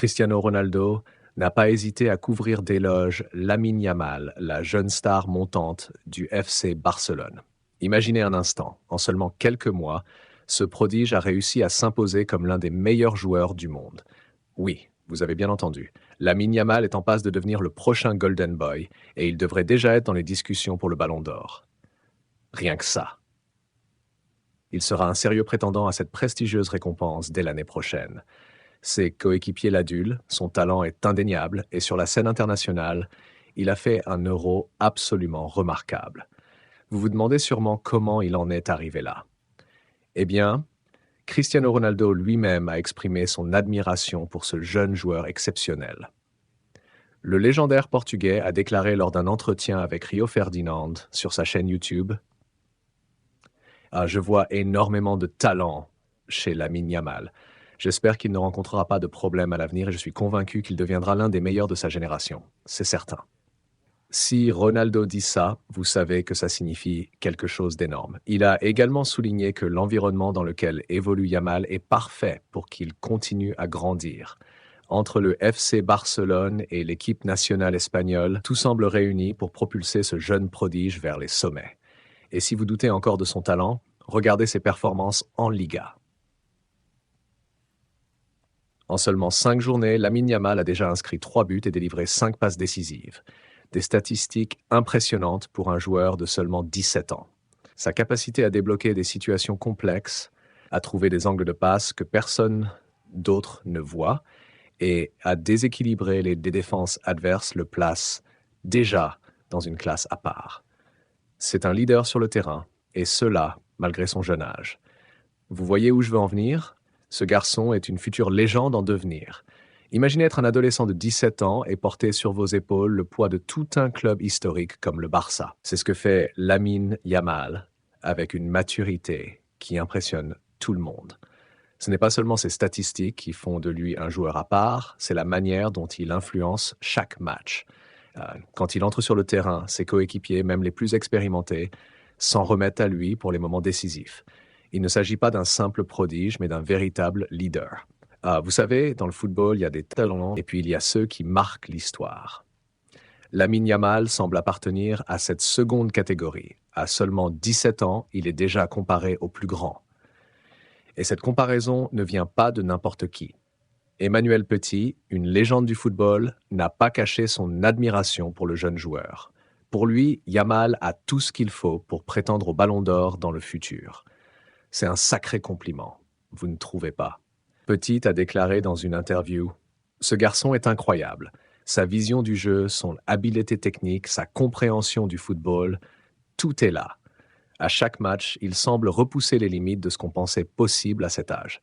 Cristiano Ronaldo n'a pas hésité à couvrir d'éloges Lamine Yamal, la jeune star montante du FC Barcelone. Imaginez un instant, en seulement quelques mois, ce prodige a réussi à s'imposer comme l'un des meilleurs joueurs du monde. Oui, vous avez bien entendu. Lamine Yamal est en passe de devenir le prochain Golden Boy et il devrait déjà être dans les discussions pour le Ballon d'Or. Rien que ça. Il sera un sérieux prétendant à cette prestigieuse récompense dès l'année prochaine. Ses coéquipiers l'adulent, son talent est indéniable et sur la scène internationale, il a fait un Euro absolument remarquable. Vous vous demandez sûrement comment il en est arrivé là. Eh bien, Cristiano Ronaldo lui-même a exprimé son admiration pour ce jeune joueur exceptionnel. Le légendaire Portugais a déclaré lors d'un entretien avec Rio Ferdinand sur sa chaîne YouTube « Je vois énormément de talent chez Lamine Yamal. J'espère qu'il ne rencontrera pas de problème à l'avenir et je suis convaincu qu'il deviendra l'un des meilleurs de sa génération. C'est certain. » Si Ronaldo dit ça, vous savez que ça signifie quelque chose d'énorme. Il a également souligné que l'environnement dans lequel évolue Yamal est parfait pour qu'il continue à grandir. Entre le FC Barcelone et l'équipe nationale espagnole, tout semble réuni pour propulser ce jeune prodige vers les sommets. Et si vous doutez encore de son talent, regardez ses performances en Liga. En seulement 5 journées, Lamine Yamal a déjà inscrit 3 buts et délivré 5 passes décisives. Des statistiques impressionnantes pour un joueur de seulement 17 ans. Sa capacité à débloquer des situations complexes, à trouver des angles de passe que personne d'autre ne voit et à déséquilibrer les défenses adverses le place déjà dans une classe à part. C'est un leader sur le terrain, et cela malgré son jeune âge. Vous voyez où je veux en venir ? Ce garçon est une future légende en devenir. Imaginez être un adolescent de 17 ans et porter sur vos épaules le poids de tout un club historique comme le Barça. C'est ce que fait Lamine Yamal, avec une maturité qui impressionne tout le monde. Ce n'est pas seulement ses statistiques qui font de lui un joueur à part, c'est la manière dont il influence chaque match. Quand il entre sur le terrain, ses coéquipiers, même les plus expérimentés, s'en remettent à lui pour les moments décisifs. Il ne s'agit pas d'un simple prodige, mais d'un véritable leader. Vous savez, dans le football, il y a des talents et puis il y a ceux qui marquent l'histoire. Lamine Yamal semble appartenir à cette seconde catégorie. À seulement 17 ans, il est déjà comparé au plus grand. Et cette comparaison ne vient pas de n'importe qui. Emmanuel Petit, une légende du football, n'a pas caché son admiration pour le jeune joueur. Pour lui, Yamal a tout ce qu'il faut pour prétendre au Ballon d'Or dans le futur. C'est un sacré compliment, vous ne trouvez pas ? Petit a déclaré dans une interview « Ce garçon est incroyable. Sa vision du jeu, son habileté technique, sa compréhension du football, tout est là. À chaque match, il semble repousser les limites de ce qu'on pensait possible à cet âge. »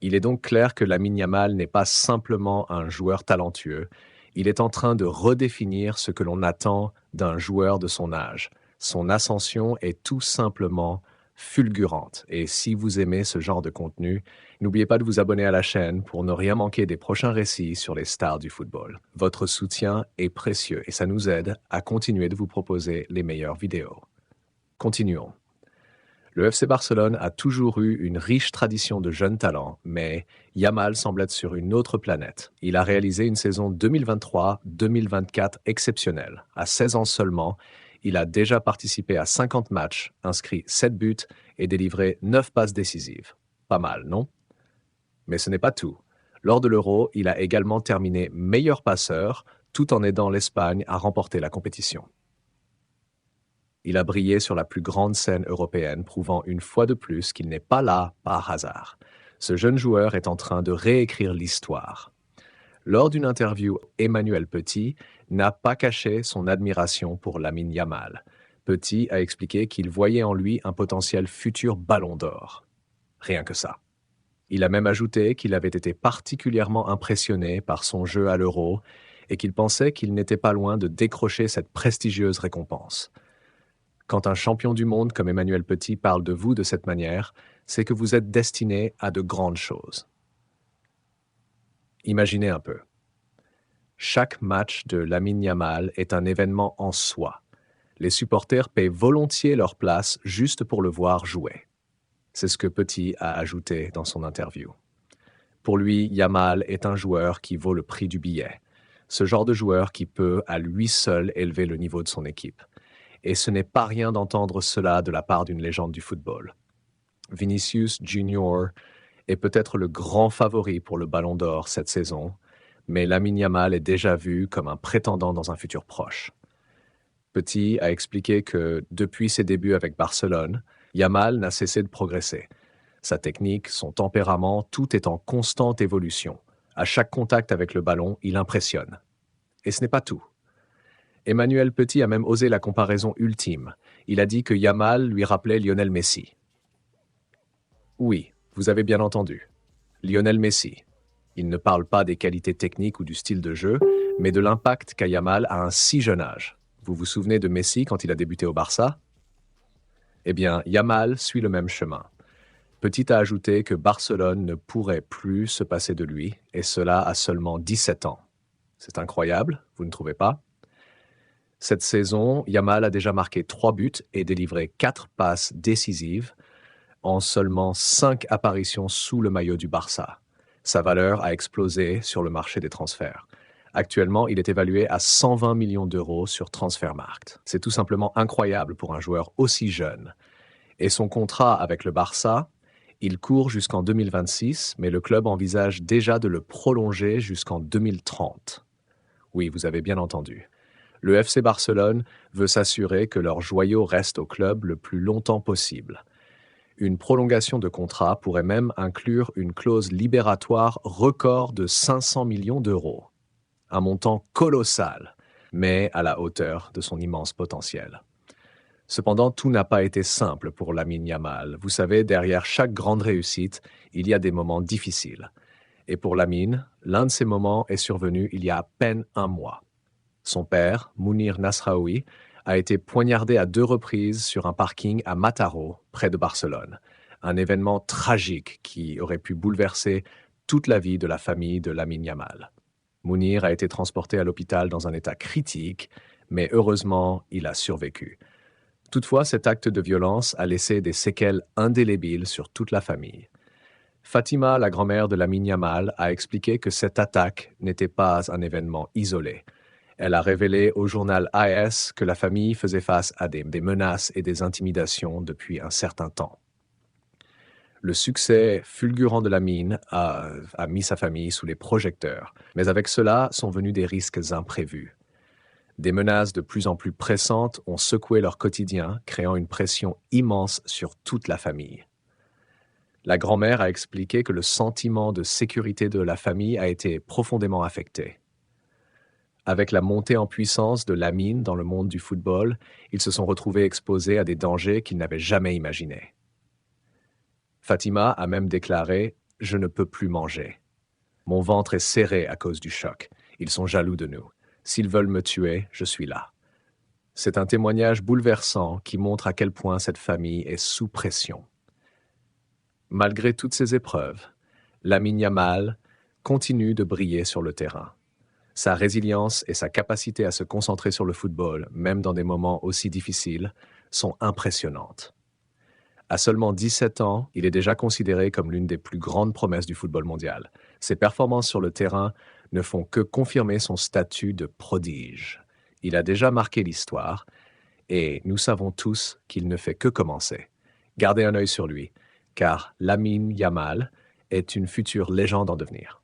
Il est donc clair que Lamine Yamal n'est pas simplement un joueur talentueux, il est en train de redéfinir ce que l'on attend d'un joueur de son âge. Son ascension est tout simplement fulgurante. Et si vous aimez ce genre de contenu, n'oubliez pas de vous abonner à la chaîne pour ne rien manquer des prochains récits sur les stars du football. Votre soutien est précieux et ça nous aide à continuer de vous proposer les meilleures vidéos. Continuons. Le FC Barcelone a toujours eu une riche tradition de jeunes talents, mais Yamal semble être sur une autre planète. Il a réalisé une saison 2023-2024 exceptionnelle. À 16 ans seulement, il a déjà participé à 50 matchs, inscrit 7 buts et délivré 9 passes décisives. Pas mal, non ? Mais ce n'est pas tout. Lors de l'Euro, il a également terminé meilleur passeur, tout en aidant l'Espagne à remporter la compétition. Il a brillé sur la plus grande scène européenne, prouvant une fois de plus qu'il n'est pas là par hasard. Ce jeune joueur est en train de réécrire l'histoire. Lors d'une interview, Emmanuel Petit n'a pas caché son admiration pour Lamine Yamal. Petit a expliqué qu'il voyait en lui un potentiel futur Ballon d'Or. Rien que ça. Il a même ajouté qu'il avait été particulièrement impressionné par son jeu à l'Euro et qu'il pensait qu'il n'était pas loin de décrocher cette prestigieuse récompense. Quand un champion du monde comme Emmanuel Petit parle de vous de cette manière, c'est que vous êtes destiné à de grandes choses. Imaginez un peu. Chaque match de Lamine Yamal est un événement en soi. Les supporters paient volontiers leur place juste pour le voir jouer. C'est ce que Petit a ajouté dans son interview. Pour lui, Yamal est un joueur qui vaut le prix du billet. Ce genre de joueur qui peut, à lui seul, élever le niveau de son équipe. Et ce n'est pas rien d'entendre cela de la part d'une légende du football. Vinicius Junior est peut-être le grand favori pour le Ballon d'Or cette saison, mais Lamine Yamal est déjà vu comme un prétendant dans un futur proche. Petit a expliqué que, depuis ses débuts avec Barcelone, Yamal n'a cessé de progresser. Sa technique, son tempérament, tout est en constante évolution. À chaque contact avec le ballon, il impressionne. Et ce n'est pas tout. Emmanuel Petit a même osé la comparaison ultime. Il a dit que Yamal lui rappelait Lionel Messi. Oui, vous avez bien entendu. Lionel Messi. Il ne parle pas des qualités techniques ou du style de jeu, mais de l'impact qu'a Yamal à un si jeune âge. Vous vous souvenez de Messi quand il a débuté au Barça? Eh bien, Yamal suit le même chemin. Petit a ajouté que Barcelone ne pourrait plus se passer de lui, et cela à seulement 17 ans. C'est incroyable, vous ne trouvez pas? Cette saison, Yamal a déjà marqué 3 buts et délivré 4 passes décisives en seulement 5 apparitions sous le maillot du Barça. Sa valeur a explosé sur le marché des transferts. Actuellement, il est évalué à 120 millions d'euros sur Transfermarkt. C'est tout simplement incroyable pour un joueur aussi jeune. Et son contrat avec le Barça, il court jusqu'en 2026, mais le club envisage déjà de le prolonger jusqu'en 2030. Oui, vous avez bien entendu. Le FC Barcelone veut s'assurer que leur joyau reste au club le plus longtemps possible. Une prolongation de contrat pourrait même inclure une clause libératoire record de 500 millions d'euros. Un montant colossal, mais à la hauteur de son immense potentiel. Cependant, tout n'a pas été simple pour Lamine Yamal. Vous savez, derrière chaque grande réussite, il y a des moments difficiles. Et pour Lamine, l'un de ces moments est survenu il y a à peine un mois. Son père, Mounir Nasraoui, a été poignardé à 2 reprises sur un parking à Mataró, près de Barcelone. Un événement tragique qui aurait pu bouleverser toute la vie de la famille de Lamine Yamal. Mounir a été transporté à l'hôpital dans un état critique, mais heureusement, il a survécu. Toutefois, cet acte de violence a laissé des séquelles indélébiles sur toute la famille. Fatima, la grand-mère de Lamine Yamal, a expliqué que cette attaque n'était pas un événement isolé. Elle a révélé au journal AS que la famille faisait face à des menaces et des intimidations depuis un certain temps. Le succès fulgurant de Lamine a mis sa famille sous les projecteurs, mais avec cela sont venus des risques imprévus. Des menaces de plus en plus pressantes ont secoué leur quotidien, créant une pression immense sur toute la famille. La grand-mère a expliqué que le sentiment de sécurité de la famille a été profondément affecté. Avec la montée en puissance de Lamine dans le monde du football, ils se sont retrouvés exposés à des dangers qu'ils n'avaient jamais imaginés. Fatima a même déclaré « Je ne peux plus manger. Mon ventre est serré à cause du choc. Ils sont jaloux de nous. S'ils veulent me tuer, je suis là. » C'est un témoignage bouleversant qui montre à quel point cette famille est sous pression. Malgré toutes ces épreuves, Lamine Yamal continue de briller sur le terrain. Sa résilience et sa capacité à se concentrer sur le football, même dans des moments aussi difficiles, sont impressionnantes. À seulement 17 ans, il est déjà considéré comme l'une des plus grandes promesses du football mondial. Ses performances sur le terrain ne font que confirmer son statut de prodige. Il a déjà marqué l'histoire et nous savons tous qu'il ne fait que commencer. Gardez un œil sur lui, car Lamine Yamal est une future légende en devenir.